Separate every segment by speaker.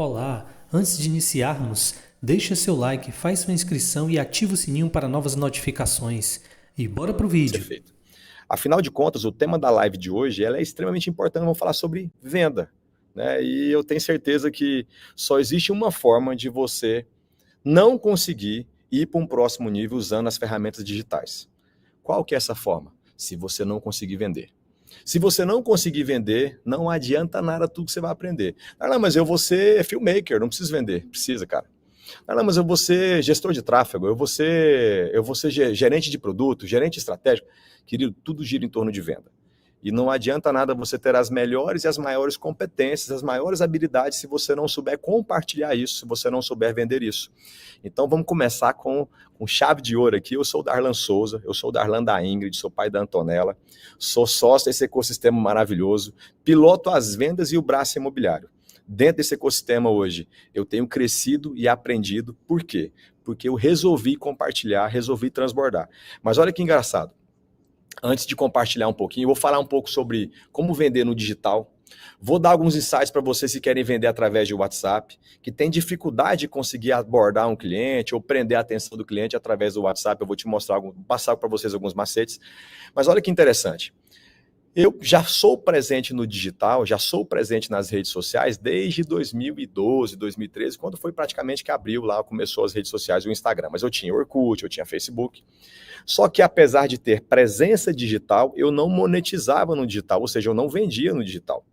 Speaker 1: Olá, antes de iniciarmos, deixa seu like, faz sua inscrição e ativa o sininho para novas notificações. E bora pro
Speaker 2: Ser
Speaker 1: vídeo.
Speaker 2: feito. Afinal de contas, o tema da live de hoje ela é extremamente importante. Vamos falar sobre venda, né? E eu tenho certeza que só existe uma forma de você não conseguir ir para um próximo nível usando as ferramentas digitais. Qual que é essa forma? Se você não conseguir vender. Se você não conseguir vender, não adianta nada tudo que você vai aprender. Ah, não, mas eu vou ser filmmaker, não preciso vender. Precisa, cara. Ah, não, mas eu vou ser gestor de tráfego, eu vou ser gerente de produto, gerente estratégico. Querido, tudo gira em torno de venda. E não adianta nada você ter as melhores e as maiores competências, as maiores habilidades, se você não souber compartilhar isso, se você não souber vender isso. Então vamos começar com chave de ouro aqui. Eu sou o Darlan Souza, eu sou o Darlan da Ingrid, sou pai da Antonella, sou sócio desse ecossistema maravilhoso, piloto as vendas e o braço imobiliário. Dentro desse ecossistema hoje, eu tenho crescido e aprendido. Por quê? Porque eu resolvi compartilhar, resolvi transbordar. Mas olha que engraçado. Antes de compartilhar um pouquinho, eu vou falar um pouco sobre como vender no digital. Vou dar alguns insights para vocês que querem vender através de WhatsApp, que tem dificuldade de conseguir abordar um cliente ou prender a atenção do cliente através do WhatsApp. Eu vou te mostrar, passar para vocês alguns macetes. Mas olha que interessante. Eu já sou presente no digital, já sou presente nas redes sociais desde 2012, 2013, quando foi praticamente que abriu lá, começou as redes sociais, o Instagram. Mas eu tinha Orkut, eu tinha Facebook. Só que apesar de ter presença digital, eu não monetizava no digital, ou seja, eu não vendia no digital.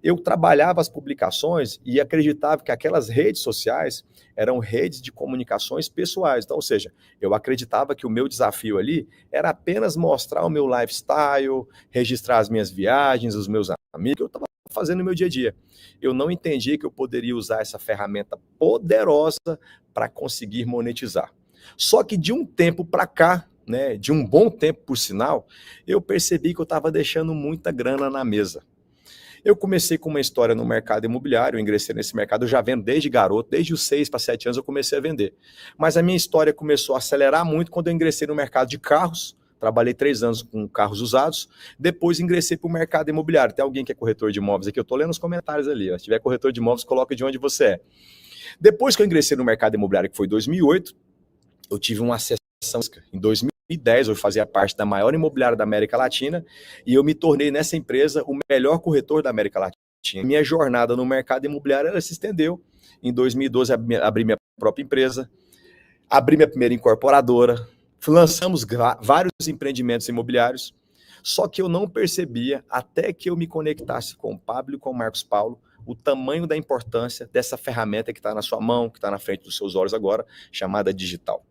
Speaker 2: Eu trabalhava as publicações e acreditava que aquelas redes sociais eram redes de comunicações pessoais. Então, ou seja, eu acreditava que o meu desafio ali era apenas mostrar o meu lifestyle, registrar as minhas viagens, os meus amigos, que eu estava fazendo no meu dia a dia. Eu não entendia que eu poderia usar essa ferramenta poderosa para conseguir monetizar. Só que de um tempo para cá, né, de um bom tempo por sinal, eu percebi que eu estava deixando muita grana na mesa. Eu comecei com uma história no mercado imobiliário, eu ingressei nesse mercado, eu já vendo desde garoto, desde os 6 para 7 anos eu comecei a vender. Mas a minha história começou a acelerar muito quando eu ingressei no mercado de carros, trabalhei 3 anos com carros usados, depois ingressei para o mercado imobiliário. Tem alguém que é corretor de imóveis aqui? Eu estou lendo os comentários ali, se tiver corretor de imóveis, coloca de onde você é. Depois que eu ingressei no mercado imobiliário, que foi em 2008, eu tive uma acessão em 2010, eu fazia parte da maior imobiliária da América Latina e eu me tornei nessa empresa o melhor corretor da América Latina. Minha jornada no mercado imobiliário ela se estendeu. Em 2012, abri minha própria empresa, abri minha primeira incorporadora, lançamos vários empreendimentos imobiliários, só que eu não percebia, até que eu me conectasse com o Pablo e com o Marcos Paulo, o tamanho da importância dessa ferramenta que está na sua mão, que está na frente dos seus olhos agora, chamada digital.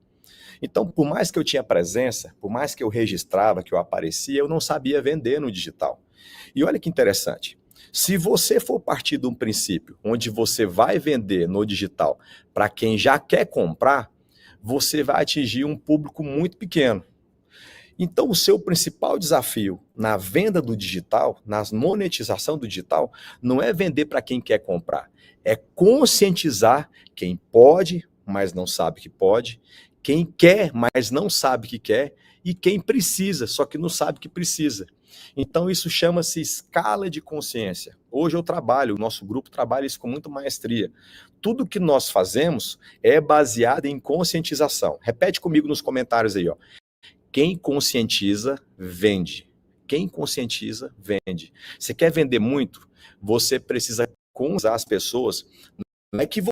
Speaker 2: Então, por mais que eu tinha presença, por mais que eu registrava, que eu aparecia, eu não sabia vender no digital. E olha que interessante. Se você for partir de um princípio onde você vai vender no digital para quem já quer comprar, você vai atingir um público muito pequeno. Então, o seu principal desafio na venda do digital, na monetização do digital, não é vender para quem quer comprar, é conscientizar quem pode, mas não sabe que pode, quem quer, mas não sabe que quer, e quem precisa, só que não sabe que precisa. Então, isso chama-se escala de consciência. Hoje eu trabalho, o nosso grupo trabalha isso com muita maestria. Tudo que nós fazemos é baseado em conscientização. Repete comigo nos comentários aí, ó. Quem conscientiza, vende. Quem conscientiza, vende. Você quer vender muito? Você precisa conscientizar as pessoas. Não é que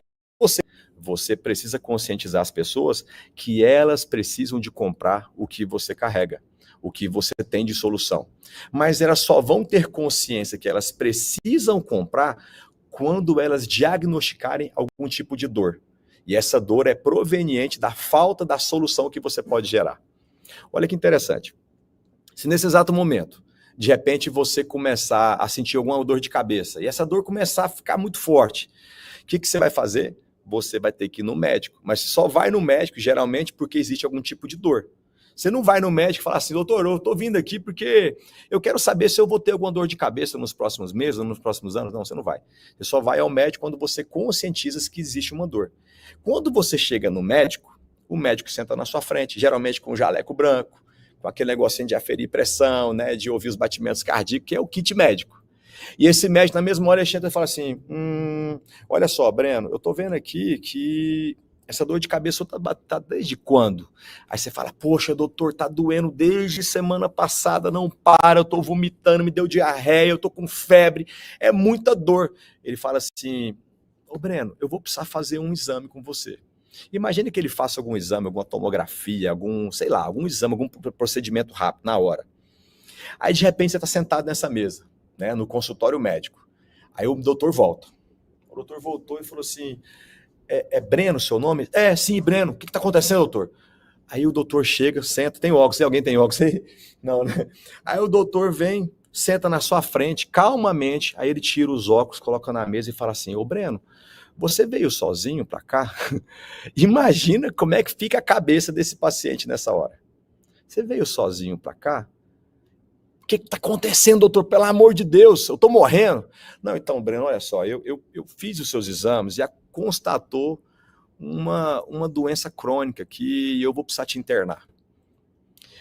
Speaker 2: você precisa conscientizar as pessoas que elas precisam de comprar o que você carrega, o que você tem de solução. Mas elas só vão ter consciência que elas precisam comprar quando elas diagnosticarem algum tipo de dor. E essa dor é proveniente da falta da solução que você pode gerar. Olha que interessante. Se nesse exato momento, de repente, você começar a sentir alguma dor de cabeça e essa dor começar a ficar muito forte, o que você vai fazer? Você vai ter que ir no médico. Mas só vai no médico, geralmente, porque existe algum tipo de dor. Você não vai no médico e fala assim, doutor, eu estou vindo aqui porque eu quero saber se eu vou ter alguma dor de cabeça nos próximos meses ou nos próximos anos. Não, você não vai. Você só vai ao médico quando você conscientiza que existe uma dor. Quando você chega no médico, o médico senta na sua frente, geralmente com um jaleco branco, com aquele negocinho de aferir pressão, né, de ouvir os batimentos cardíacos, que é o kit médico. E esse médico, na mesma hora, ele chega e fala assim, olha só, Breno, eu tô vendo aqui que essa dor de cabeça tá desde quando? Aí você fala, poxa, doutor, tá doendo desde semana passada, não para, eu tô vomitando, me deu diarreia, eu tô com febre, é muita dor. Ele fala assim, ô Breno, eu vou precisar fazer um exame com você. Imagine que ele faça algum exame, alguma tomografia, sei lá, algum exame, algum procedimento rápido, na hora. Aí, de repente, você está sentado nessa mesa, né, no consultório médico. Aí o doutor volta. O doutor voltou e falou assim, é Breno o seu nome? É, sim, Breno. O que está acontecendo, doutor? Aí o doutor chega, senta, tem óculos, alguém tem óculos aí? Não, né? Aí o doutor vem, senta na sua frente, calmamente, aí ele tira os óculos, coloca na mesa e fala assim, ô Breno, você veio sozinho para cá? Imagina como é que fica a cabeça desse paciente nessa hora. Você veio sozinho para cá? O que está acontecendo, doutor? Pelo amor de Deus, eu estou morrendo. Não, então, Breno, olha só, eu fiz os seus exames e constatou uma doença crônica que eu vou precisar te internar.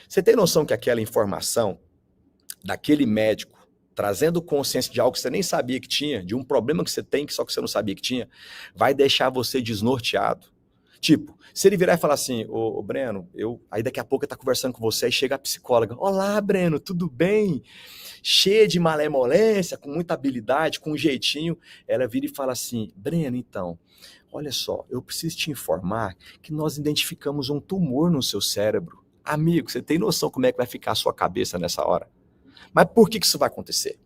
Speaker 2: Você tem noção que aquela informação daquele médico trazendo consciência de algo que você nem sabia que tinha, de um problema que você tem, que só que você não sabia que tinha, vai deixar você desnorteado? Tipo, se ele virar e falar assim, ô Breno, aí daqui a pouco ele tá conversando com você, aí chega a psicóloga, olá Breno, tudo bem? Cheia de malemolência, com muita habilidade, com um jeitinho, ela vira e fala assim, Breno, então, olha só, eu preciso te informar que nós identificamos um tumor no seu cérebro. Amigo, você tem noção como é que vai ficar a sua cabeça nessa hora? Mas por que isso vai acontecer?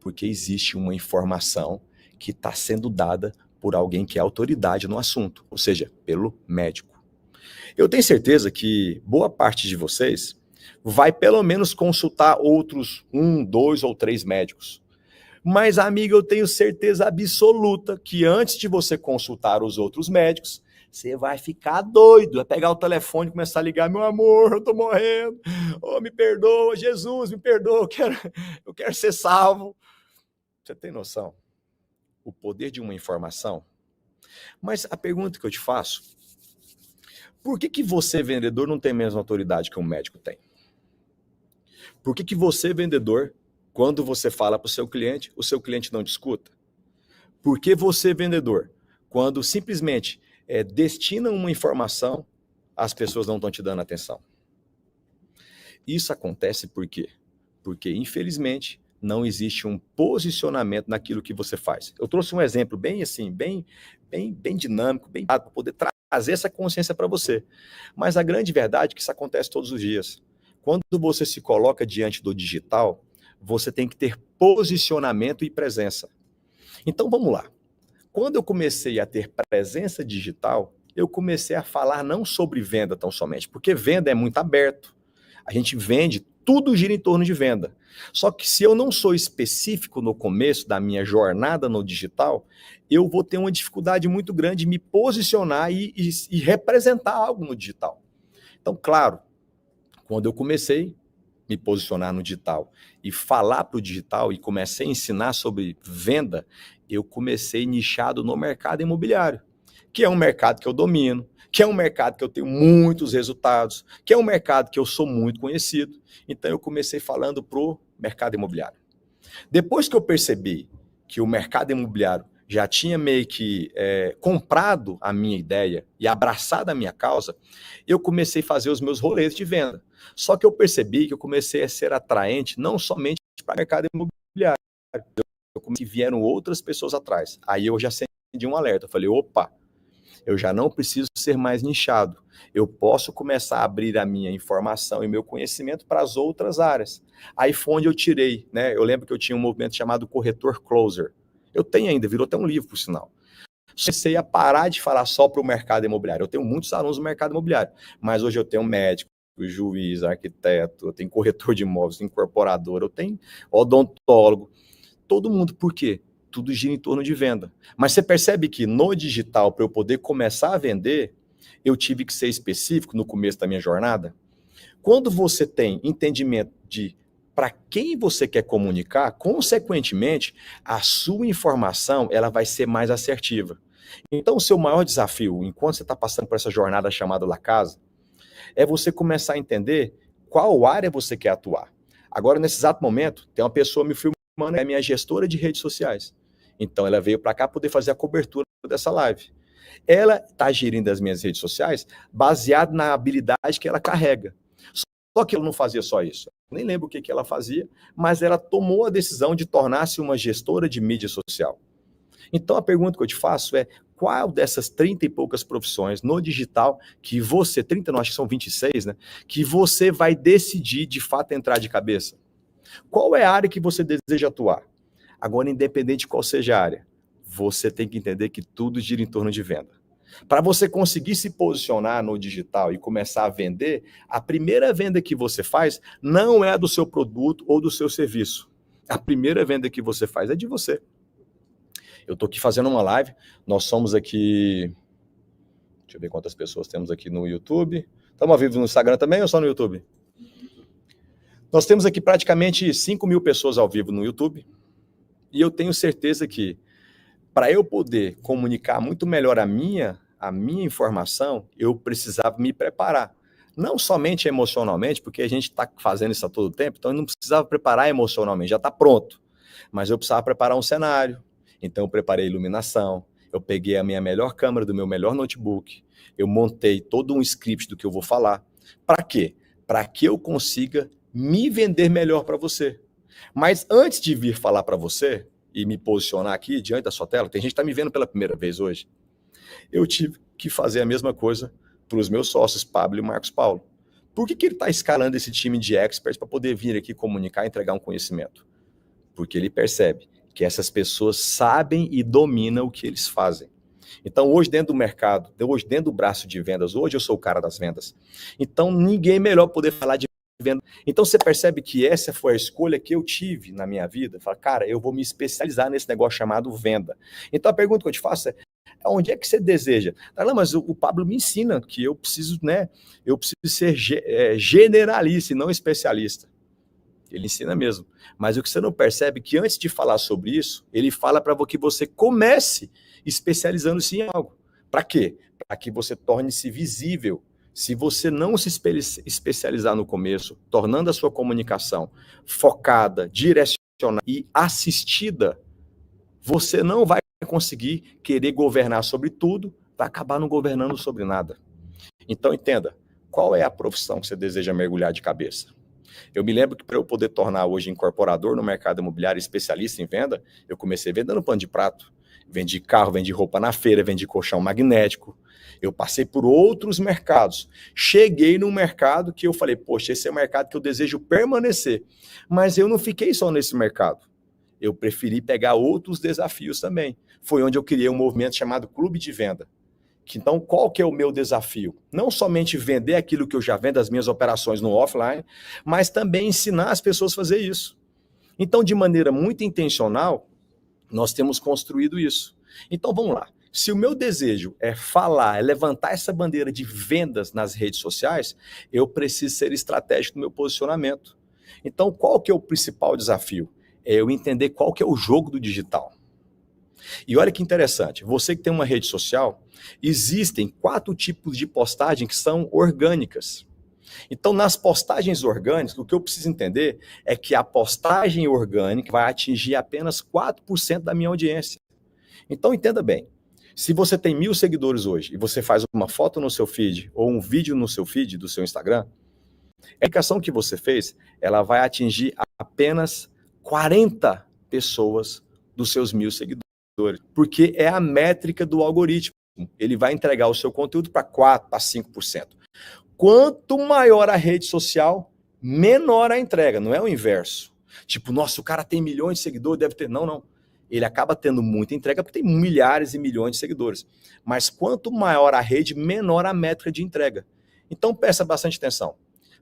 Speaker 2: Porque existe uma informação que está sendo dada por alguém que é autoridade no assunto, ou seja, pelo médico. Eu tenho certeza que boa parte de vocês vai pelo menos consultar outros 1, 2 ou 3 médicos. Mas, amigo, eu tenho certeza absoluta que antes de você consultar os outros médicos, você vai ficar doido, vai pegar o telefone e começar a ligar, meu amor, eu tô morrendo, oh, me perdoa, Jesus, me perdoa, eu quero ser salvo. Você tem noção? O poder de uma informação? Mas a pergunta que eu te faço, por que você, vendedor, não tem a mesma autoridade que um médico tem? Por que você, vendedor, quando você fala para o seu cliente não te escuta? Por que você, vendedor, quando simplesmente destina uma informação, as pessoas não estão te dando atenção? Isso acontece por quê? Porque, infelizmente, não existe um posicionamento naquilo que você faz. Eu trouxe um exemplo bem assim, bem dinâmico, bem para poder trazer essa consciência para você. Mas a grande verdade é que isso acontece todos os dias. Quando você se coloca diante do digital, você tem que ter posicionamento e presença. Então vamos lá. Quando eu comecei a ter presença digital, eu comecei a falar não sobre venda tão somente, porque venda é muito aberto. A gente vende, tudo gira em torno de venda. Só que se eu não sou específico no começo da minha jornada no digital, eu vou ter uma dificuldade muito grande de me posicionar e representar algo no digital. Então, claro, quando eu comecei a me posicionar no digital e falar para o digital e comecei a ensinar sobre venda, eu comecei nichado no mercado imobiliário, que é um mercado que eu domino, que é um mercado que eu tenho muitos resultados, que é um mercado que eu sou muito conhecido. Então eu comecei falando para o mercado imobiliário. Depois que eu percebi que o mercado imobiliário já tinha meio que comprado a minha ideia e abraçado a minha causa, eu comecei a fazer os meus rolês de venda. Só que eu percebi que eu comecei a ser atraente não somente para o mercado imobiliário, eu comecei que vieram outras pessoas atrás. Aí eu já acendi um alerta, eu falei, opa, eu já não preciso ser mais nichado. Eu posso começar a abrir a minha informação e meu conhecimento para as outras áreas. Aí foi onde eu tirei, né? Eu lembro que eu tinha um movimento chamado Corretor Closer. Eu tenho ainda, virou até um livro, por sinal. Comecei a parar de falar só para o mercado imobiliário. Eu tenho muitos alunos no mercado imobiliário, mas hoje eu tenho médico, juiz, arquiteto, eu tenho corretor de imóveis, incorporador, eu tenho odontólogo, todo mundo. Por quê? Tudo gira em torno de venda. Mas você percebe que no digital, para eu poder começar a vender, eu tive que ser específico no começo da minha jornada? Quando você tem entendimento de para quem você quer comunicar, consequentemente, a sua informação ela vai ser mais assertiva. Então, o seu maior desafio, enquanto você está passando por essa jornada chamada La Casa, é você começar a entender qual área você quer atuar. Agora, nesse exato momento, tem uma pessoa me filmando é minha gestora de redes sociais. Então, ela veio para cá poder fazer a cobertura dessa live. Ela está gerindo as minhas redes sociais baseado na habilidade que ela carrega. Só que ela não fazia só isso. Eu nem lembro o que ela fazia, mas ela tomou a decisão de tornar-se uma gestora de mídia social. Então, a pergunta que eu te faço é: qual dessas 30 e poucas profissões no digital que você, 30 não, acho que são 26, né? Que você vai decidir de fato entrar de cabeça? Qual é a área que você deseja atuar? Agora, independente de qual seja a área, você tem que entender que tudo gira em torno de venda. Para você conseguir se posicionar no digital e começar a vender, a primeira venda que você faz não é a do seu produto ou do seu serviço. A primeira venda que você faz é de você. Eu estou aqui fazendo uma live, nós somos aqui, deixa eu ver quantas pessoas temos aqui no YouTube. Estamos ao vivo no Instagram também ou só no YouTube? Nós temos aqui praticamente 5 mil pessoas ao vivo no YouTube, e eu tenho certeza que para eu poder comunicar muito melhor a minha informação, eu precisava me preparar. Não somente emocionalmente, porque a gente está fazendo isso a todo tempo, então eu não precisava preparar emocionalmente, já está pronto. Mas eu precisava preparar um cenário, então eu preparei iluminação, eu peguei a minha melhor câmera do meu melhor notebook, eu montei todo um script do que eu vou falar. Para quê? Para que eu consiga me vender melhor para você. Mas antes de vir falar para você e me posicionar aqui diante da sua tela, tem gente que está me vendo pela primeira vez hoje, eu tive que fazer a mesma coisa para os meus sócios, Pablo e Marcos Paulo. Por que ele está escalando esse time de experts para poder vir aqui comunicar e entregar um conhecimento? Porque ele percebe que essas pessoas sabem e dominam o que eles fazem. Então, hoje dentro do mercado, hoje dentro do braço de vendas, hoje eu sou o cara das vendas. Então, ninguém melhor poder falar de venda. Então, você percebe que essa foi a escolha que eu tive na minha vida. Fala, cara, eu vou me especializar nesse negócio chamado venda. Então, a pergunta que eu te faço é: onde é que você deseja? Não, mas o Pablo me ensina que eu preciso, eu preciso ser generalista e não especialista. Ele ensina mesmo. Mas o que você não percebe é que antes de falar sobre isso, ele fala para que você comece especializando-se em algo. Para quê? Para que você torne-se visível. Se você não se especializar no começo, tornando a sua comunicação focada, direcionada e assistida, você não vai conseguir querer governar sobre tudo, vai acabar não governando sobre nada. Então entenda, qual é a profissão que você deseja mergulhar de cabeça? Eu me lembro que para eu poder tornar hoje incorporador no mercado imobiliário, especialista em venda, eu comecei vendendo pano de prato. Vendi carro, vendi roupa na feira, vendi colchão magnético. Eu passei por outros mercados. Cheguei num mercado que eu falei, poxa, esse é o mercado que eu desejo permanecer. Mas eu não fiquei só nesse mercado. Eu preferi pegar outros desafios também. Foi onde eu criei um movimento chamado Clube de Venda. Então, qual que é o meu desafio? Não somente vender aquilo que eu já vendo, as minhas operações no offline, mas também ensinar as pessoas a fazer isso. Então, de maneira muito intencional, nós temos construído isso. Então, vamos lá. Se o meu desejo é falar, é levantar essa bandeira de vendas nas redes sociais, eu preciso ser estratégico no meu posicionamento. Então, qual que é o principal desafio? É eu entender qual que é o jogo do digital. E olha que interessante, você que tem uma rede social, existem 4 tipos de postagem que são orgânicas. Então, nas postagens orgânicas, o que eu preciso entender é que a postagem orgânica vai atingir apenas 4% da minha audiência. Então, entenda bem, se você tem 1.000 seguidores hoje e você faz uma foto no seu feed ou um vídeo no seu feed do seu Instagram, a indicação que você fez, ela vai atingir apenas 40 pessoas dos seus 1.000 seguidores. Porque é a métrica do algoritmo. Ele vai entregar o seu conteúdo para 4%, para 5%. Quanto maior a rede social, menor a entrega. Não é o inverso. Tipo, nossa, o cara tem milhões de seguidores, deve ter... Não. Ele acaba tendo muita entrega porque tem milhares e milhões de seguidores. Mas quanto maior a rede, menor a métrica de entrega. Então, presta bastante atenção.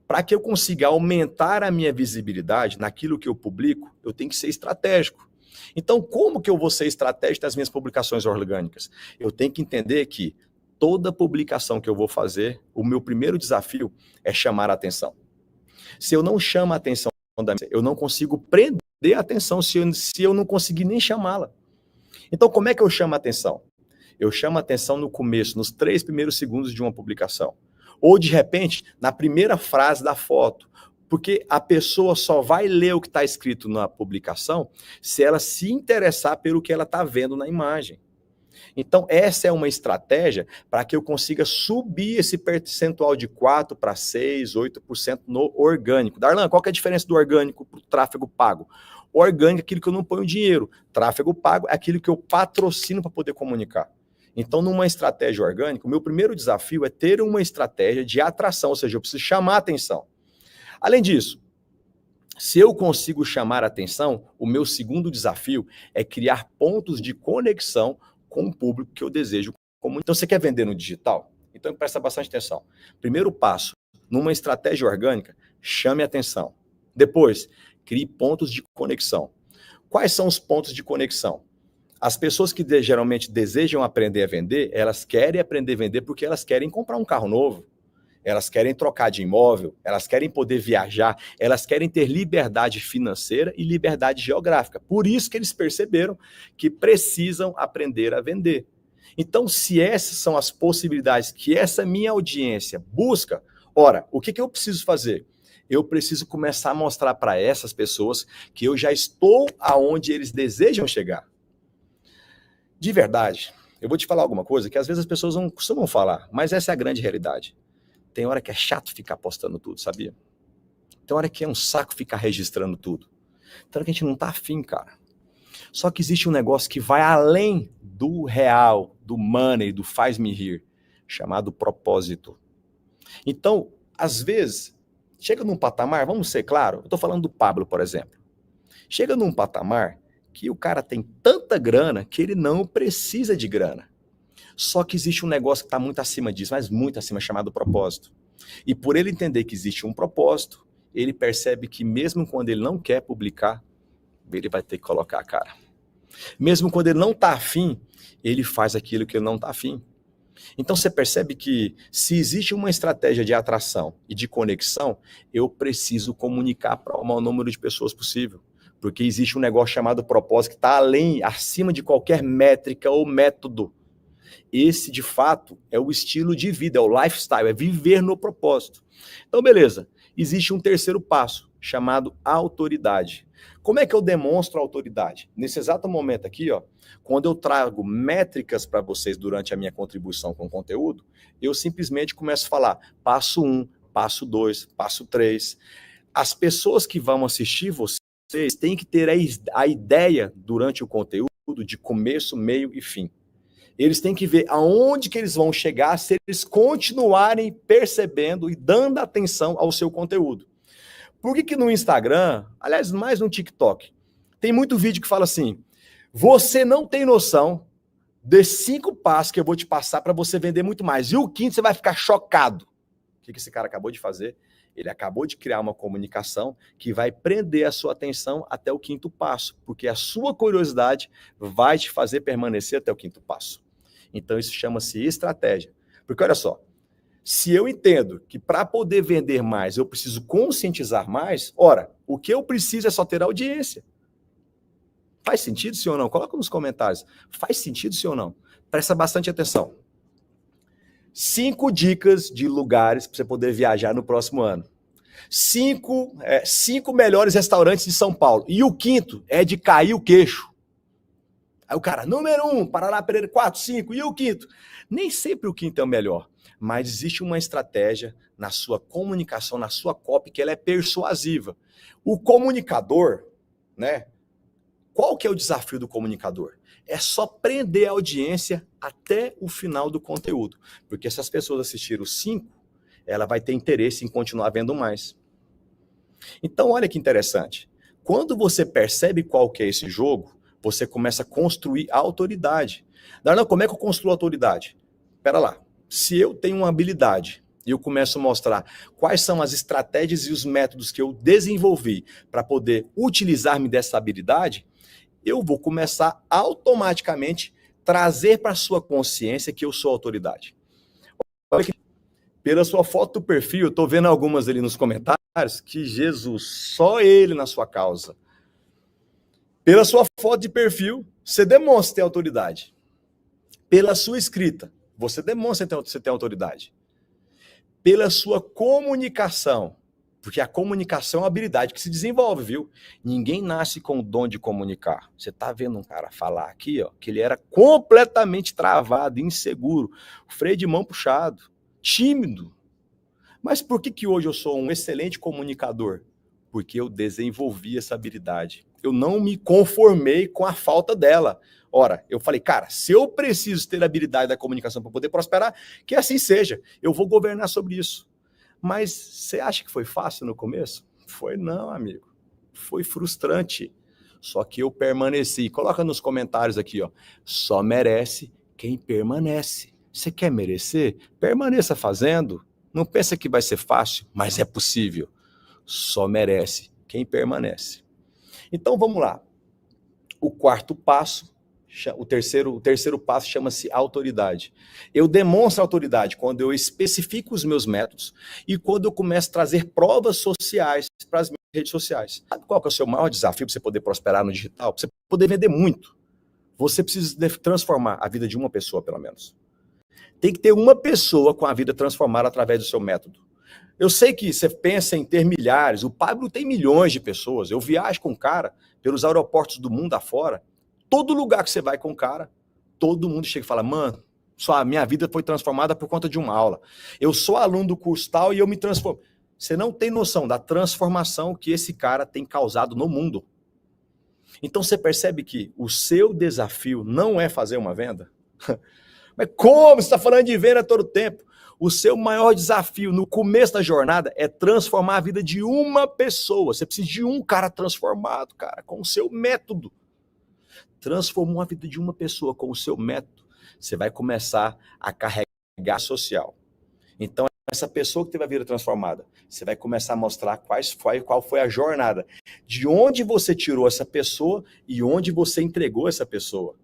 Speaker 2: Para que eu consiga aumentar a minha visibilidade naquilo que eu publico, eu tenho que ser estratégico. Então, como que eu vou ser estratégico nas minhas publicações orgânicas? Eu tenho que entender que toda publicação que eu vou fazer, o meu primeiro desafio é chamar a atenção. Se eu não chamo a atenção, eu não consigo prender a atenção se eu não conseguir nem chamá-la. Então, como é que eu chamo a atenção? Eu chamo a atenção no começo, nos 3 primeiros segundos de uma publicação. Ou, de repente, na primeira frase da foto. Porque a pessoa só vai ler o que está escrito na publicação se ela se interessar pelo que ela está vendo na imagem. Então, essa é uma estratégia para que eu consiga subir esse percentual de 4 para 6, 8% no orgânico. Darlan, qual que é a diferença do orgânico para o tráfego pago? O orgânico é aquilo que eu não ponho dinheiro. Tráfego pago é aquilo que eu patrocino para poder comunicar. Então, numa estratégia orgânica, o meu primeiro desafio é ter uma estratégia de atração, ou seja, eu preciso chamar a atenção. Além disso, se eu consigo chamar a atenção, o meu segundo desafio é criar pontos de conexão com o público que eu desejo. Então, você quer vender no digital? Então, presta bastante atenção. Primeiro passo, numa estratégia orgânica, chame a atenção. Depois, crie pontos de conexão. Quais são os pontos de conexão? As pessoas que geralmente desejam aprender a vender, elas querem aprender a vender porque elas querem comprar um carro novo. Elas querem trocar de imóvel, elas querem poder viajar, elas querem ter liberdade financeira e liberdade geográfica. Por isso que eles perceberam que precisam aprender a vender. Então, se essas são as possibilidades que essa minha audiência busca, ora, o que eu preciso fazer? Eu preciso começar a mostrar para essas pessoas que eu já estou aonde eles desejam chegar. De verdade, eu vou te falar alguma coisa que às vezes as pessoas não costumam falar, mas essa é a grande realidade. Tem hora que é chato ficar postando tudo, sabia? Tem hora que é um saco ficar registrando tudo. Tem hora que a gente não tá afim, cara. Só que existe um negócio que vai além do real, do money, do faz-me rir, chamado propósito. Então, às vezes, chega num patamar, vamos ser claro, eu tô falando do Pablo, por exemplo. Chega num patamar que o cara tem tanta grana que ele não precisa de grana. Só que existe um negócio que está muito acima disso, mas muito acima, chamado propósito. E por ele entender que existe um propósito, ele percebe que mesmo quando ele não quer publicar, ele vai ter que colocar a cara. Mesmo quando ele não está afim, ele faz aquilo que ele não está afim. Então você percebe que se existe uma estratégia de atração e de conexão, eu preciso comunicar para o maior número de pessoas possível. Porque existe um negócio chamado propósito que está além, acima de qualquer métrica ou método. Esse, de fato, é o estilo de vida, é o lifestyle, é viver no propósito. Então, beleza. Existe um terceiro passo, chamado autoridade. Como é que eu demonstro autoridade? Nesse exato momento aqui, ó, quando eu trago métricas para vocês durante a minha contribuição com o conteúdo, eu simplesmente começo a falar passo 1, passo 2, passo 3. As pessoas que vão assistir vocês têm que ter a ideia durante o conteúdo de começo, meio e fim. Eles têm que ver aonde que eles vão chegar se eles continuarem percebendo e dando atenção ao seu conteúdo. Por que no Instagram, aliás, mais no TikTok, tem muito vídeo que fala assim, você não tem noção de 5 passos que eu vou te passar para você vender muito mais. E o quinto, você vai ficar chocado. O que esse cara acabou de fazer? Ele acabou de criar uma comunicação que vai prender a sua atenção até o quinto passo, porque a sua curiosidade vai te fazer permanecer até o quinto passo. Então, isso chama-se estratégia. Porque, olha só, se eu entendo que para poder vender mais, eu preciso conscientizar mais, ora, o que eu preciso é só ter audiência. Faz sentido, sim ou não? Coloca nos comentários. Faz sentido, sim ou não? Presta bastante atenção. 5 dicas de lugares para você poder viajar no próximo ano. 5 melhores restaurantes de São Paulo. E o quinto é de cair o queixo. Aí o cara, número 1, Paraná Pereira, 4, 5, e o quinto? Nem sempre o quinto é o melhor, mas existe uma estratégia na sua comunicação, na sua copy, que ela é persuasiva. O comunicador, né? Qual que é o desafio do comunicador? É só prender a audiência até o final do conteúdo, porque se as pessoas assistiram os 5, ela vai ter interesse em continuar vendo mais. Então, olha que interessante. Quando você percebe qual que é esse jogo, você começa a construir a autoridade. Darlan, como é que eu construo a autoridade? Espera lá. Se eu tenho uma habilidade e eu começo a mostrar quais são as estratégias e os métodos que eu desenvolvi para poder utilizar-me dessa habilidade, eu vou começar automaticamente trazer para a sua consciência que eu sou autoridade. Olha aqui. Pela sua foto do perfil, eu estou vendo algumas ali nos comentários, que Jesus, só ele na sua causa. Pela sua foto de perfil, você demonstra ter autoridade. Pela sua escrita, você demonstra que você tem autoridade. Pela sua comunicação, Porque a comunicação é uma habilidade que se desenvolve, viu? Ninguém nasce com o dom de comunicar. Você tá vendo um cara falar aqui, ó, que ele era completamente travado, inseguro, freio de mão puxado, tímido. Mas por que hoje eu sou um excelente comunicador? Porque eu desenvolvi essa habilidade. Eu não me conformei com a falta dela. Ora, eu falei, cara, se eu preciso ter a habilidade da comunicação para poder prosperar, que assim seja. Eu vou governar sobre isso. Mas você acha que foi fácil no começo? Foi não, amigo. Foi frustrante. Só que eu permaneci. Coloca nos comentários aqui, ó. Só merece quem permanece. Você quer merecer? Permaneça fazendo. Não pensa que vai ser fácil, mas é possível. Só merece quem permanece. Então vamos lá. O quarto passo, o terceiro passo chama-se autoridade. Eu demonstro autoridade quando eu especifico os meus métodos e quando eu começo a trazer provas sociais para as minhas redes sociais. Sabe qual que é o seu maior desafio para você poder prosperar no digital? Para você poder vender muito. Você precisa transformar a vida de uma pessoa, pelo menos. Tem que ter uma pessoa com a vida transformada através do seu método. Eu sei que você pensa em ter milhares, o Pablo tem milhões de pessoas. Eu viajo com o cara pelos aeroportos do mundo afora. Todo lugar que você vai com o cara, todo mundo chega e fala, mano, minha vida foi transformada por conta de uma aula. Eu sou aluno do curso tal e eu me transformo. Você não tem noção da transformação que esse cara tem causado no mundo. Então você percebe que o seu desafio não é fazer uma venda? Mas como? Você está falando de venda todo o tempo. O seu maior desafio no começo da jornada é transformar a vida de uma pessoa. Você precisa de um cara transformado, cara, com o seu método. Transformou a vida de uma pessoa com o seu método, você vai começar a carregar social. Então, essa pessoa que teve a vida transformada, você vai começar a mostrar qual foi a jornada, de onde você tirou essa pessoa e onde você entregou essa pessoa.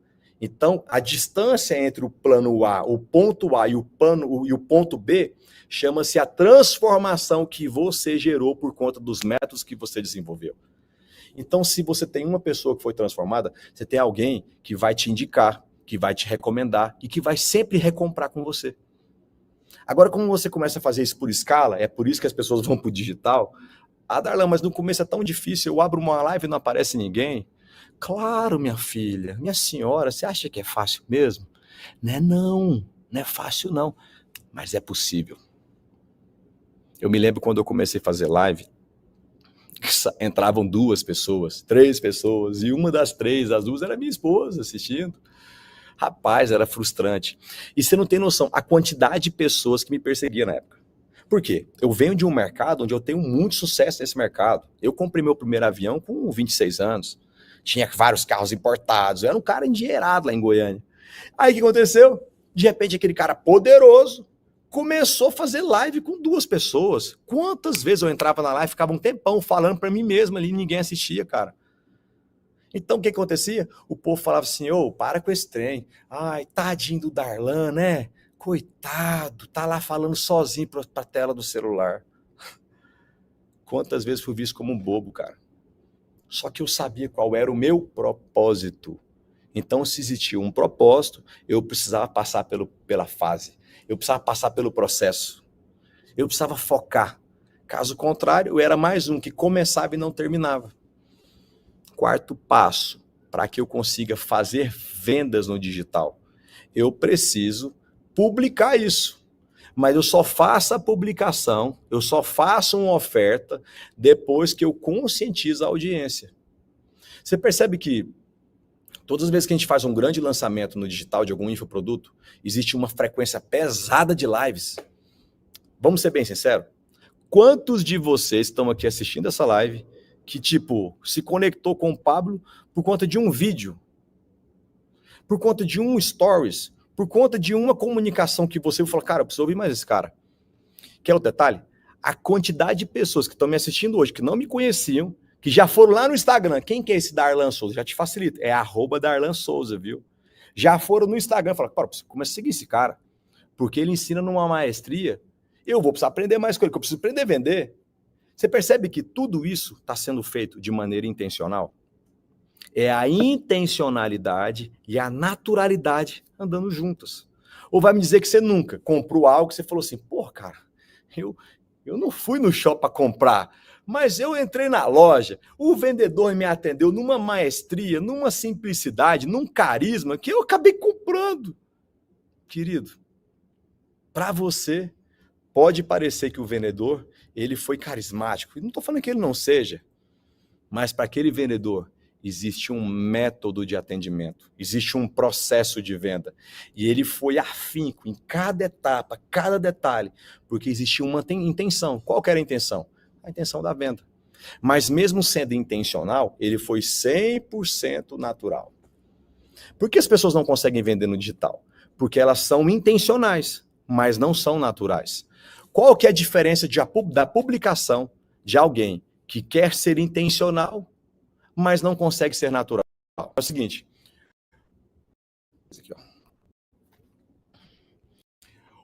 Speaker 2: Então, a distância entre o plano A, o ponto A e o ponto B, chama-se a transformação que você gerou por conta dos métodos que você desenvolveu. Então, se você tem uma pessoa que foi transformada, você tem alguém que vai te indicar, que vai te recomendar e que vai sempre recomprar com você. Agora, como você começa a fazer isso por escala, é por isso que as pessoas vão para o digital. Ah, Darlan, mas no começo é tão difícil, eu abro uma live e não aparece ninguém. Claro, minha filha, minha senhora, você acha que é fácil mesmo? Não é fácil não, mas é possível. Eu me lembro quando eu comecei a fazer live, entravam 2 pessoas, 3 pessoas, e uma das 3, as 2 era minha esposa assistindo. Rapaz, era frustrante. E você não tem noção a quantidade de pessoas que me perseguiam na época. Por quê? Eu venho de um mercado onde eu tenho muito sucesso nesse mercado. Eu comprei meu primeiro avião com 26 anos. Tinha vários carros importados. Eu era um cara endinheirado lá em Goiânia. Aí o que aconteceu? De repente, aquele cara poderoso começou a fazer live com 2 pessoas. Quantas vezes eu entrava na live, ficava um tempão falando para mim mesmo ali, ninguém assistia, cara. Então, o que acontecia? O povo falava assim, para com esse trem. Ai, tadinho do Darlan, né? Coitado, tá lá falando sozinho pra tela do celular. Quantas vezes fui visto como um bobo, cara. Só que eu sabia qual era o meu propósito. Então, se existia um propósito, eu precisava passar pela fase. Eu precisava passar pelo processo. Eu precisava focar. Caso contrário, eu era mais um que começava e não terminava. Quarto passo, para que eu consiga fazer vendas no digital. Eu preciso publicar isso. Mas eu só faço a publicação, eu só faço uma oferta depois que eu conscientizo a audiência. Você percebe que todas as vezes que a gente faz um grande lançamento no digital de algum infoproduto, existe uma frequência pesada de lives. Vamos ser bem sinceros? Quantos de vocês estão aqui assistindo essa live que, se conectou com o Pablo por conta de um vídeo, por conta de um stories, por conta de uma comunicação que você falou, cara, eu preciso ouvir mais esse cara. Quer o detalhe? A quantidade de pessoas que estão me assistindo hoje, que não me conheciam, que já foram lá no Instagram. Quem que é esse Darlan Souza? Já te facilita. É @Darlan Souza, viu? Já foram no Instagram e falaram, cara, começa a seguir esse cara, porque ele ensina numa maestria. Eu vou precisar aprender mais com ele, que eu preciso aprender a vender. Você percebe que tudo isso está sendo feito de maneira intencional? É a intencionalidade e a naturalidade andando juntas. Ou vai me dizer que você nunca comprou algo que você falou assim, cara, Eu não fui no shopping para comprar, mas eu entrei na loja, o vendedor me atendeu numa maestria, numa simplicidade, num carisma que eu acabei comprando. Querido, para você, pode parecer que o vendedor ele foi carismático. Não estou falando que ele não seja, mas para aquele vendedor existe um método de atendimento, existe um processo de venda. E ele foi afinco em cada etapa, cada detalhe, porque existia uma intenção. Qual que era a intenção? A intenção da venda. Mas mesmo sendo intencional, ele foi 100% natural. Por que as pessoas não conseguem vender no digital? Porque elas são intencionais, mas não são naturais. Qual que é a diferença da publicação de alguém que quer ser intencional, mas não consegue ser natural? É o seguinte. Aqui, ó.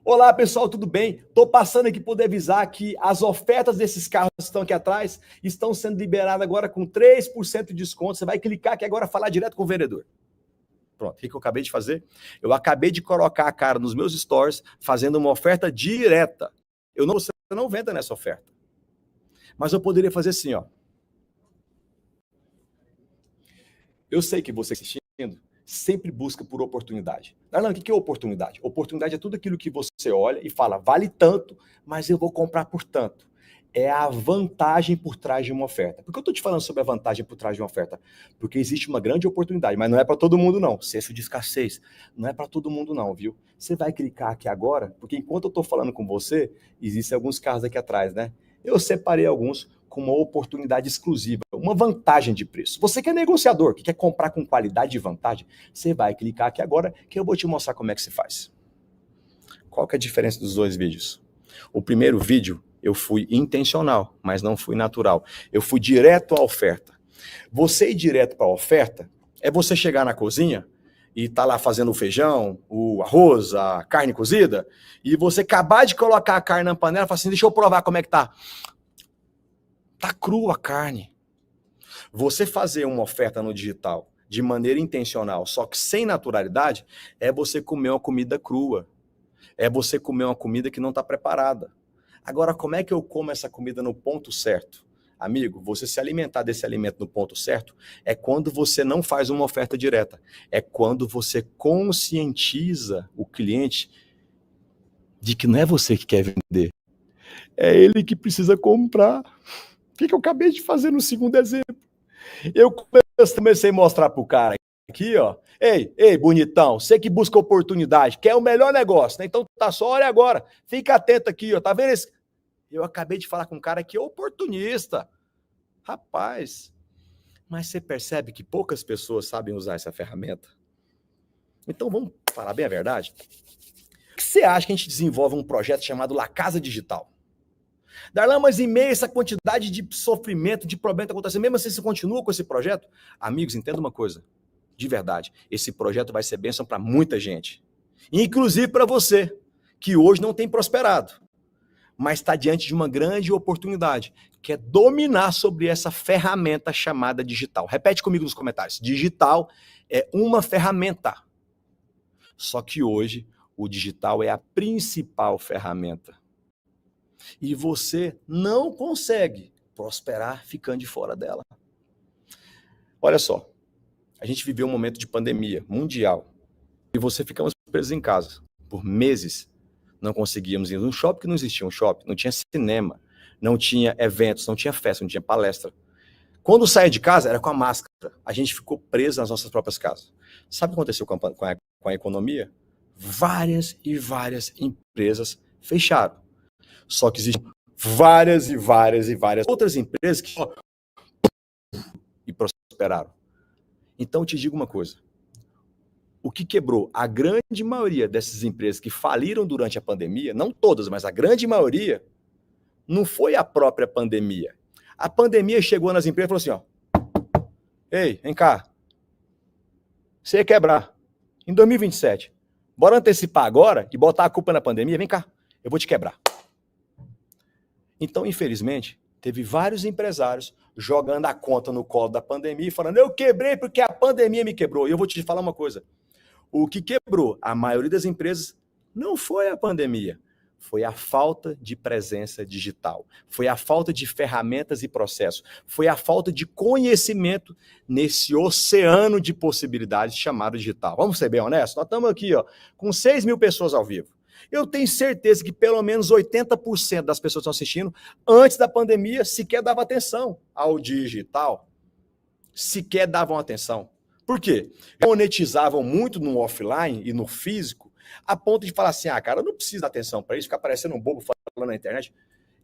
Speaker 2: Olá, pessoal, tudo bem? Estou passando aqui para poder avisar que as ofertas desses carros que estão aqui atrás estão sendo liberadas agora com 3% de desconto. Você vai clicar aqui agora e falar direto com o vendedor. Pronto, o que eu acabei de fazer? Eu acabei de colocar a cara nos meus stories fazendo uma oferta direta. Você não venda nessa oferta. Mas eu poderia fazer assim, ó. Eu sei que você assistindo sempre busca por oportunidade. Darlan, o que é oportunidade? Oportunidade é tudo aquilo que você olha e fala, vale tanto, mas eu vou comprar por tanto. É a vantagem por trás de uma oferta. Por que eu estou te falando sobre a vantagem por trás de uma oferta? Porque existe uma grande oportunidade, mas não é para todo mundo não. Senso de escassez. Não é para todo mundo não, viu? Você vai clicar aqui agora, porque enquanto eu estou falando com você, existem alguns carros aqui atrás, né? Eu separei alguns com uma oportunidade exclusiva, uma vantagem de preço. Você que é negociador, que quer comprar com qualidade e vantagem, você vai clicar aqui agora que eu vou te mostrar como é que se faz. Qual que é a diferença dos dois vídeos? O primeiro vídeo eu fui intencional, mas não fui natural. Eu fui direto à oferta. Você ir direto para a oferta é você chegar na cozinha e tá lá fazendo o feijão, o arroz, a carne cozida, e você acabar de colocar a carne na panela e falar assim, deixa eu provar como é que tá. Tá crua a carne. Você fazer uma oferta no digital de maneira intencional, só que sem naturalidade, é você comer uma comida crua. É você comer uma comida que não está preparada. Agora, como é que eu como essa comida no ponto certo? Amigo, você se alimentar desse alimento no ponto certo é quando você não faz uma oferta direta. É quando você conscientiza o cliente de que não é você que quer vender. É ele que precisa comprar. O que eu acabei de fazer no segundo exemplo? Eu comecei a mostrar para o cara aqui, ó. Ei, bonitão, você que busca oportunidade, quer o melhor negócio, né? Então tá só, olha agora. Fica atento aqui, ó. Tá vendo esse? Eu acabei de falar com um cara que é oportunista. Rapaz, mas você percebe que poucas pessoas sabem usar essa ferramenta? Então vamos falar bem a verdade? O que você acha que a gente desenvolve um projeto chamado La Casa Digital? Darlan, mas em meio a essa quantidade de sofrimento, de problema que está acontecendo, mesmo assim você continua com esse projeto? Amigos, entenda uma coisa, de verdade, esse projeto vai ser bênção para muita gente. Inclusive para você, que hoje não tem prosperado, mas está diante de uma grande oportunidade, que é dominar sobre essa ferramenta chamada digital. Repete comigo nos comentários. Digital é uma ferramenta. Só que hoje o digital é a principal ferramenta. E você não consegue prosperar ficando de fora dela. Olha só, a gente viveu um momento de pandemia mundial e você ficamos presos em casa por meses. Não conseguíamos ir no shopping, porque não existia um shopping, não tinha cinema, não tinha eventos, não tinha festa, não tinha palestra. Quando saía de casa, era com a máscara. A gente ficou preso nas nossas próprias casas. Sabe o que aconteceu com a economia? Várias e várias empresas fecharam. Só que existem várias e várias e várias outras empresas que e prosperaram. Então, eu te digo uma coisa. O que quebrou a grande maioria dessas empresas que faliram durante a pandemia, não todas, mas a grande maioria, não foi a própria pandemia. A pandemia chegou nas empresas e falou assim, ó, ei, vem cá, você ia quebrar em 2027. Bora antecipar agora e botar a culpa na pandemia? Vem cá, eu vou te quebrar. Então, infelizmente, teve vários empresários jogando a conta no colo da pandemia e falando, eu quebrei porque a pandemia me quebrou. E eu vou te falar uma coisa, o que quebrou a maioria das empresas não foi a pandemia, Foi a falta de presença digital, foi a falta de ferramentas e processos, foi a falta de conhecimento nesse oceano de possibilidades chamado digital. Vamos ser bem honestos? Nós estamos aqui com 6 mil pessoas ao vivo. Eu tenho certeza que pelo menos 80% das pessoas que estão assistindo, antes da pandemia, sequer davam atenção ao digital. Sequer davam atenção. Por quê? Monetizavam muito no offline e no físico, a ponto de falar assim, cara, eu não preciso dar atenção para isso, ficar parecendo um bobo falando na internet.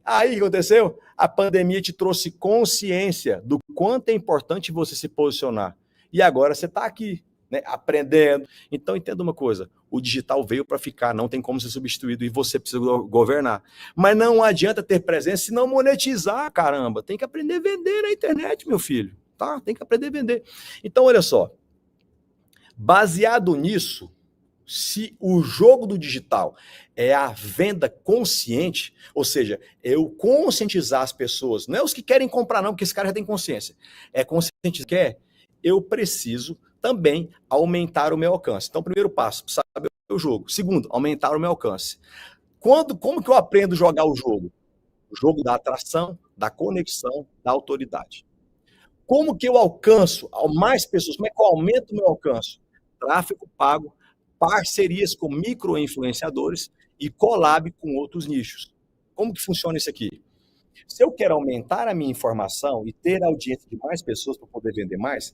Speaker 2: Aí o que aconteceu? A pandemia te trouxe consciência do quanto é importante você se posicionar. E agora você está aqui, né, aprendendo. Então entenda uma coisa, o digital veio para ficar, não tem como ser substituído e você precisa governar. Mas não adianta ter presença se não monetizar, caramba. Tem que aprender a vender na internet, meu filho. Tá? Tem que aprender a vender. Então, olha só, baseado nisso, se o jogo do digital é a venda consciente, ou seja, eu conscientizar as pessoas, não é os que querem comprar não, porque esse cara já tem consciência, é conscientizar que eu preciso também aumentar o meu alcance. Então, primeiro passo, saber o jogo. Segundo, aumentar o meu alcance. Como que eu aprendo a jogar o jogo? O jogo da atração, da conexão, da autoridade. Como que eu alcanço mais pessoas? Como é que eu aumento o meu alcance? Tráfego pago, parcerias com micro-influenciadores e collab com outros nichos. Como que funciona isso aqui? Se eu quero aumentar a minha informação e ter audiência de mais pessoas para poder vender mais,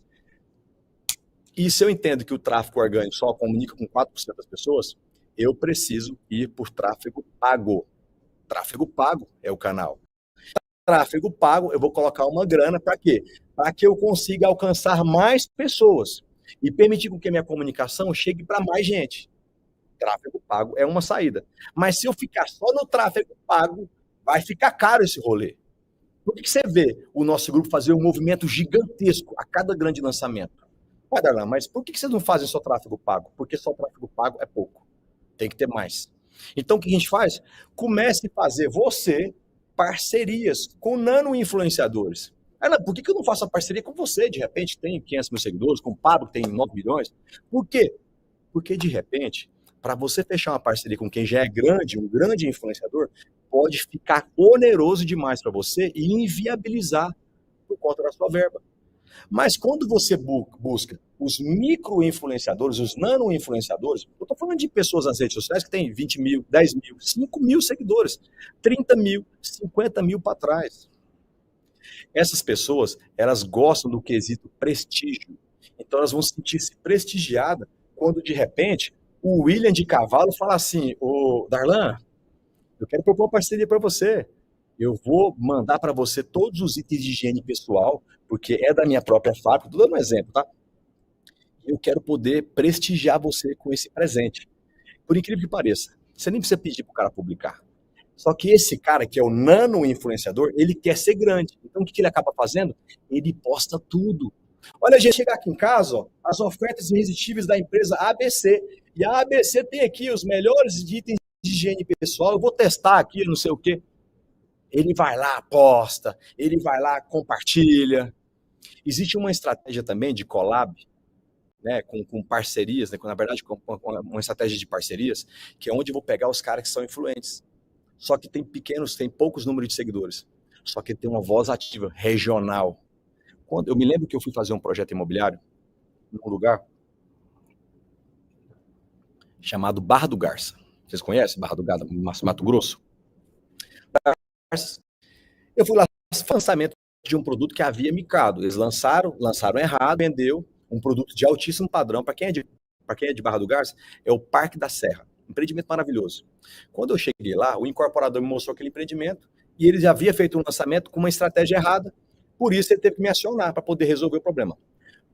Speaker 2: e se eu entendo que o tráfego orgânico só comunica com 4% das pessoas, eu preciso ir por tráfego pago. Tráfego pago é o canal. Tráfego pago, eu vou colocar uma grana para quê? Para que eu consiga alcançar mais pessoas e permitir que a minha comunicação chegue para mais gente. Tráfego pago é uma saída. Mas se eu ficar só no tráfego pago, vai ficar caro esse rolê. Por que você vê o nosso grupo fazer um movimento gigantesco a cada grande lançamento? Ué, Darlan, mas por que vocês não fazem só tráfego pago? Porque só tráfego pago é pouco. Tem que ter mais. Então, o que a gente faz? Comece a fazer você parcerias com nano-influenciadores. Por que eu não faço a parceria com você? De repente tem 500 mil seguidores, com o Pablo que tem 9 milhões. Por quê? Porque, de repente, para você fechar uma parceria com quem já é grande, um grande influenciador, pode ficar oneroso demais para você e inviabilizar por conta da sua verba. Mas quando você busca os micro-influenciadores, os nano-influenciadores, eu estou falando de pessoas nas redes sociais que têm 20 mil, 10 mil, 5 mil seguidores, 30 mil, 50 mil para trás. Essas pessoas, elas gostam do quesito prestígio. Então elas vão sentir-se prestigiadas quando, de repente, o William de Cavalo fala assim, ô Darlan, eu quero propor uma parceria para você. Eu vou mandar para você todos os itens de higiene pessoal, porque é da minha própria fábrica, estou dando um exemplo, tá? Eu quero poder prestigiar você com esse presente. Por incrível que pareça, você nem precisa pedir para o cara publicar. Só que esse cara, que é o nano-influenciador, ele quer ser grande. Então, o que ele acaba fazendo? Ele posta tudo. Olha, a gente chegar aqui em casa, ó, as ofertas irresistíveis da empresa ABC. E a ABC tem aqui os melhores itens de higiene pessoal. Eu vou testar aqui, não sei o quê. Ele vai lá, posta. Ele vai lá, compartilha. Existe uma estratégia também de collab, né, com parcerias, né, na verdade, com uma estratégia de parcerias, que é onde eu vou pegar os caras que são influentes. Só que tem poucos números de seguidores. Só que tem uma voz ativa, regional. Eu me lembro que eu fui fazer um projeto imobiliário num lugar chamado Barra do Garça. Vocês conhecem Barra do Garça, Mato Grosso? Eu fui lá no lançamento de um produto que havia micado. Eles lançaram errado, vendeu um produto de altíssimo padrão. Para quem é de Barra do Garça, é o Parque da Serra. Empreendimento maravilhoso. Quando eu cheguei lá, o incorporador me mostrou aquele empreendimento e ele já havia feito um lançamento com uma estratégia errada, por isso ele teve que me acionar para poder resolver o problema.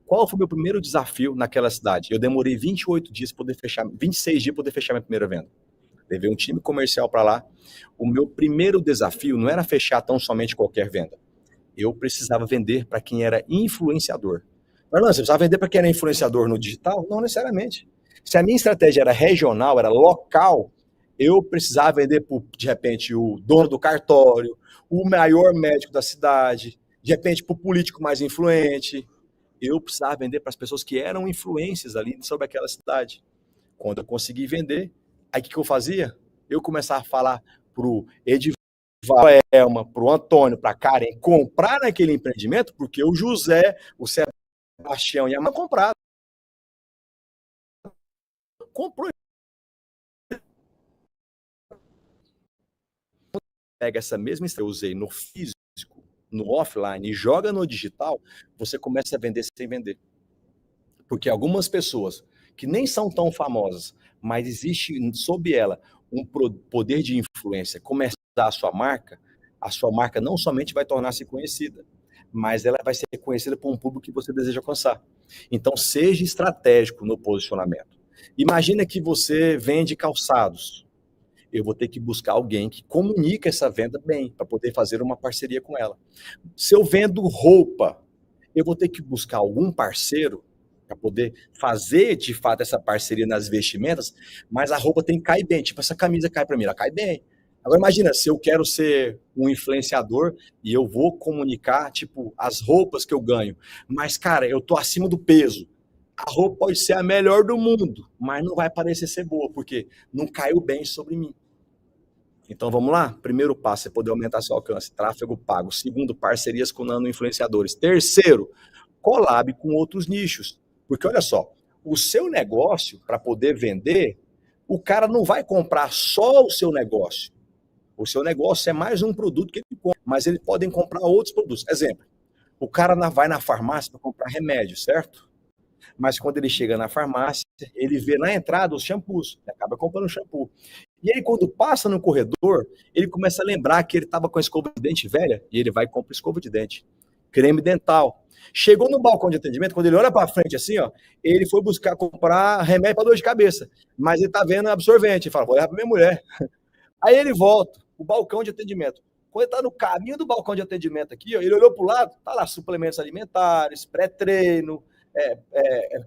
Speaker 2: Qual foi o meu primeiro desafio naquela cidade? Eu demorei 28 dias para poder fechar, 26 dias para poder fechar minha primeira venda. Levei um time comercial para lá. O meu primeiro desafio não era fechar tão somente qualquer venda. Eu precisava vender para quem era influenciador. Mas não, você precisava vender para quem era influenciador no digital? Não necessariamente. Se a minha estratégia era regional, era local, eu precisava vender, de repente, o dono do cartório, o maior médico da cidade, de repente, para o político mais influente. Eu precisava vender para as pessoas que eram influências ali sobre aquela cidade. Quando eu consegui vender, aí o que eu fazia? eu começar a falar pro Edivaldo, Elma, pro Antônio, pra Karen, comprar naquele empreendimento, porque o José, o Sebastião e a mãe compraram. Comprou. Pega essa mesma estratégia que eu usei no físico, no offline, e joga no digital, você começa a vender sem vender. Porque algumas pessoas que nem são tão famosas, mas existe sob ela um poder de influência, começar a sua marca não somente vai tornar-se conhecida, mas ela vai ser conhecida por um público que você deseja alcançar. Então, seja estratégico no posicionamento. Imagina que você vende calçados. Eu vou ter que buscar alguém que comunica essa venda bem, para poder fazer uma parceria com ela. Se eu vendo roupa, eu vou ter que buscar algum parceiro para poder fazer, de fato, essa parceria nas vestimentas, mas a roupa tem que cair bem. Tipo, essa camisa cai para mim, ela cai bem. Agora imagina, se eu quero ser um influenciador e eu vou comunicar, tipo, as roupas que eu ganho, mas, cara, eu tô acima do peso. A roupa pode ser a melhor do mundo, mas não vai parecer ser boa, porque não caiu bem sobre mim. Então vamos lá? Primeiro passo é poder aumentar seu alcance, tráfego pago. Segundo, parcerias com nano-influenciadores. Terceiro, collab com outros nichos. Porque olha só, o seu negócio, para poder vender, o cara não vai comprar só o seu negócio. O seu negócio é mais um produto que ele compra, mas eles podem comprar outros produtos. Exemplo, o cara vai na farmácia para comprar remédio, certo? Mas quando ele chega na farmácia, ele vê na entrada os shampoos, ele acaba comprando shampoo. E aí, quando passa no corredor, ele começa a lembrar que ele estava com a escova de dente velha, e ele vai e compra escova de dente, creme dental. Chegou no balcão de atendimento, quando ele olha para frente assim, ó, ele foi buscar comprar remédio para dor de cabeça, mas ele está vendo absorvente, ele fala, vou levar para minha mulher. Aí ele volta, o balcão de atendimento. Quando ele está no caminho do balcão de atendimento aqui, ó, ele olhou para o lado, tá lá suplementos alimentares, pré-treino,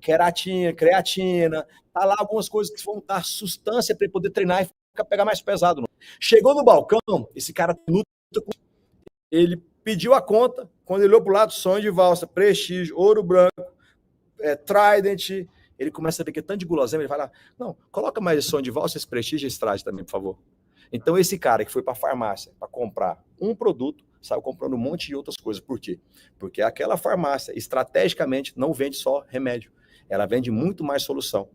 Speaker 2: creatina, tá lá algumas coisas que vão dar sustância para ele poder treinar e pegar mais pesado. Chegou no balcão, esse cara luta com ele, pediu a conta, quando ele olhou para o lado, sonho de valsa, prestígio, ouro branco, Trident, ele começa a ver que é tanto de guloseima, ele fala, não, coloca mais esse sonho de valsa, esse prestígio e esse Trident também, por favor. Então esse cara que foi para a farmácia para comprar um produto, saiu comprando um monte de outras coisas. Por quê? Porque aquela farmácia, estrategicamente, não vende só remédio. Ela vende muito mais solução.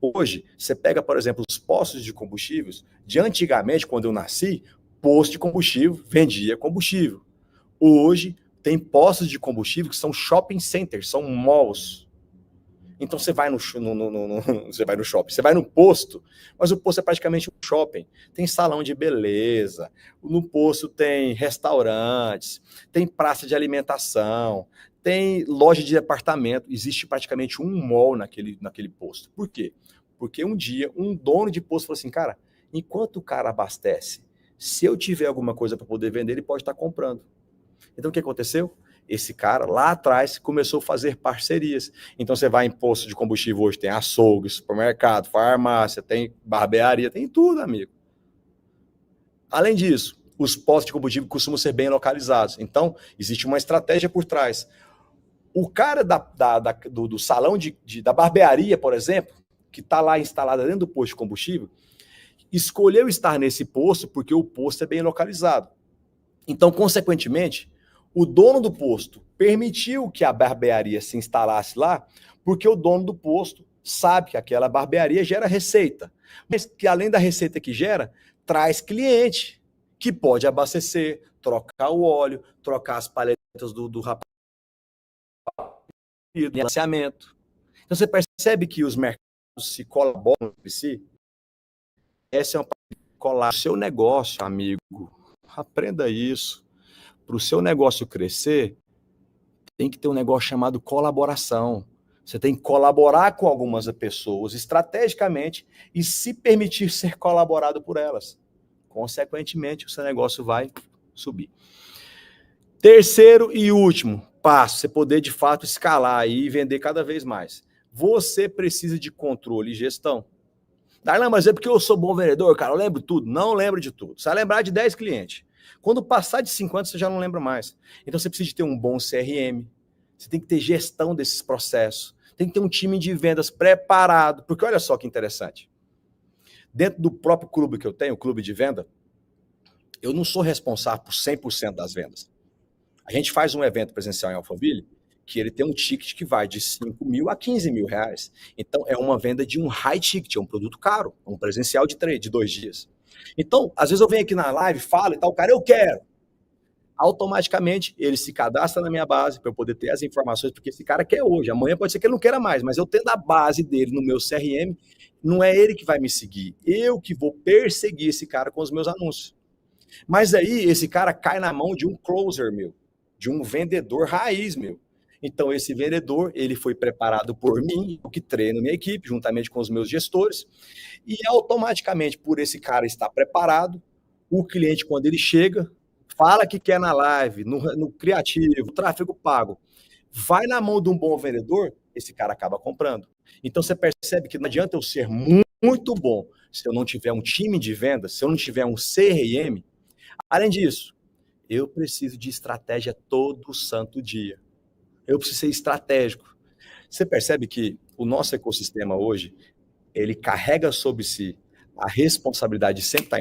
Speaker 2: Hoje, você pega, por exemplo, os postos de combustíveis, de antigamente, quando eu nasci, posto de combustível vendia combustível. Hoje, tem postos de combustível que são shopping centers, são malls. Então você vai você vai no shopping, você vai no posto, mas o posto é praticamente um shopping. Tem salão de beleza, no posto tem restaurantes, tem praça de alimentação, tem loja de departamento, existe praticamente um mall naquele posto. Por quê? Porque um dia um dono de posto falou assim, cara, enquanto o cara abastece, se eu tiver alguma coisa para poder vender, ele pode estar comprando. Então o que aconteceu? Esse cara, lá atrás, começou a fazer parcerias. Então, você vai em posto de combustível hoje, tem açougue, supermercado, farmácia, tem barbearia, tem tudo, amigo. Além disso, os postos de combustível costumam ser bem localizados. Então, existe uma estratégia por trás. O cara do salão da barbearia, por exemplo, que está lá instalado dentro do posto de combustível, escolheu estar nesse posto porque o posto é bem localizado. Então, consequentemente, o dono do posto permitiu que a barbearia se instalasse lá, porque o dono do posto sabe que aquela barbearia gera receita, mas que além da receita que gera, traz cliente que pode abastecer, trocar o óleo, trocar as palhetas do rapaz, do balanceamento. Então você percebe que os mercados se colaboram entre si. Essa é uma colar o seu negócio, amigo. Aprenda isso. Para o seu negócio crescer, tem que ter um negócio chamado colaboração. Você tem que colaborar com algumas pessoas estrategicamente e se permitir ser colaborado por elas. Consequentemente, o seu negócio vai subir. Terceiro e último passo, você poder de fato escalar e vender cada vez mais. Você precisa de controle e gestão. Darlan, mas é porque eu sou bom vendedor, cara, eu lembro tudo. Não lembro de tudo. Você vai lembrar de 10 clientes. Quando passar de 50, você já não lembra mais. Então, você precisa de ter um bom CRM. Você tem que ter gestão desses processos. Tem que ter um time de vendas preparado. Porque olha só que interessante. Dentro do próprio clube que eu tenho, o clube de venda, eu não sou responsável por 100% das vendas. A gente faz um evento presencial em Alphaville que ele tem um ticket que vai de 5 mil a 15 mil reais. Então, é uma venda de um high ticket, é um produto caro, um presencial de 2 dias. Então, às vezes eu venho aqui na live, falo e tal, cara, eu quero. Automaticamente, ele se cadastra na minha base para eu poder ter as informações, porque esse cara quer hoje. Amanhã pode ser que ele não queira mais, mas eu tendo a base dele no meu CRM, não é ele que vai me seguir. Eu que vou perseguir esse cara com os meus anúncios. Mas aí, esse cara cai na mão de um closer meu, de um vendedor raiz meu. Então, esse vendedor, ele foi preparado por mim, que treino minha equipe, juntamente com os meus gestores, e automaticamente, por esse cara estar preparado, o cliente, quando ele chega, fala que quer na live, no criativo, tráfego pago, vai na mão de um bom vendedor, esse cara acaba comprando. Então, você percebe que não adianta eu ser muito bom se eu não tiver um time de vendas, se eu não tiver um CRM. Além disso, eu preciso de estratégia todo santo dia. Eu preciso ser estratégico. Você percebe que o nosso ecossistema hoje, ele carrega sobre si a responsabilidade de sempre estar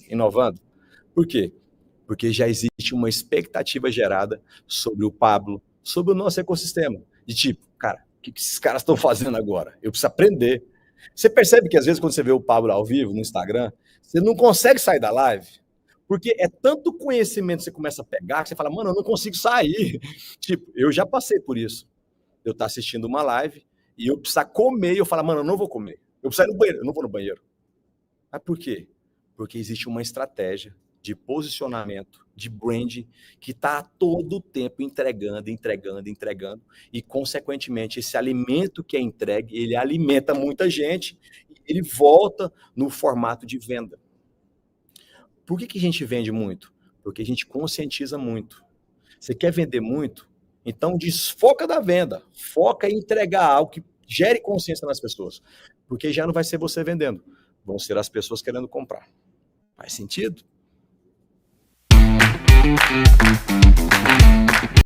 Speaker 2: inovando. Por quê? Porque já existe uma expectativa gerada sobre o Pablo, sobre o nosso ecossistema. De tipo, cara, o que esses caras estão fazendo agora? Eu preciso aprender. Você percebe que às vezes quando você vê o Pablo ao vivo no Instagram, você não consegue sair da live, porque é tanto conhecimento que você começa a pegar, que você fala, mano, eu não consigo sair. Tipo, eu já passei por isso. Eu estar assistindo uma live e eu precisar comer, e eu falo, mano, eu não vou comer. Eu preciso ir no banheiro, eu não vou no banheiro. Mas por quê? Porque existe uma estratégia de posicionamento, de branding, que está a todo tempo entregando, e, consequentemente, esse alimento que é entregue, ele alimenta muita gente, ele volta no formato de venda. Por que a gente vende muito? Porque a gente conscientiza muito. Você quer vender muito? Então desfoca da venda. Foca em entregar algo que gere consciência nas pessoas. Porque já não vai ser você vendendo. Vão ser as pessoas querendo comprar. Faz sentido?